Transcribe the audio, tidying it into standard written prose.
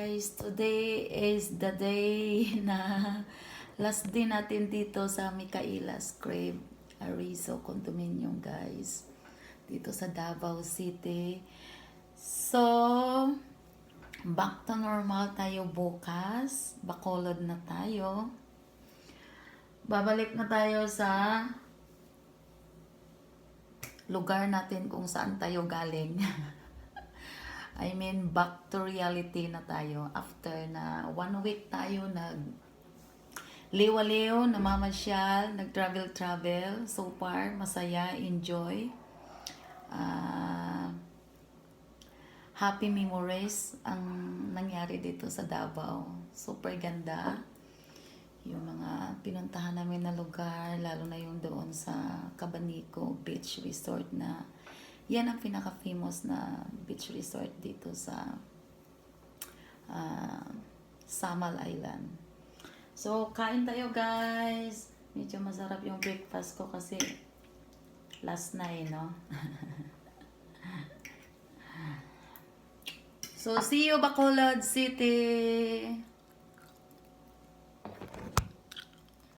Guys, today is the day na last day natin dito sa Micaela's Crib, Arizo Condominium, guys. Dito sa Davao City. So, back to normal tayo bukas. Bacolod na tayo. Babalik na tayo sa lugar natin kung saan tayo galing. I mean, back to reality na tayo. After na 1 week tayo liwa-liw, namamasyal, nag-travel. So far, masaya, enjoy. Happy memories ang nangyari dito sa Davao. Super ganda. Yung mga pinuntahan namin na lugar, lalo na yung doon sa Cabanico Beach Resort na yan ang pinaka-famous na beach resort dito sa Samal Island. So, kain tayo, guys. Medyo masarap yung breakfast ko kasi last night, no? So, see you, Bacolod City!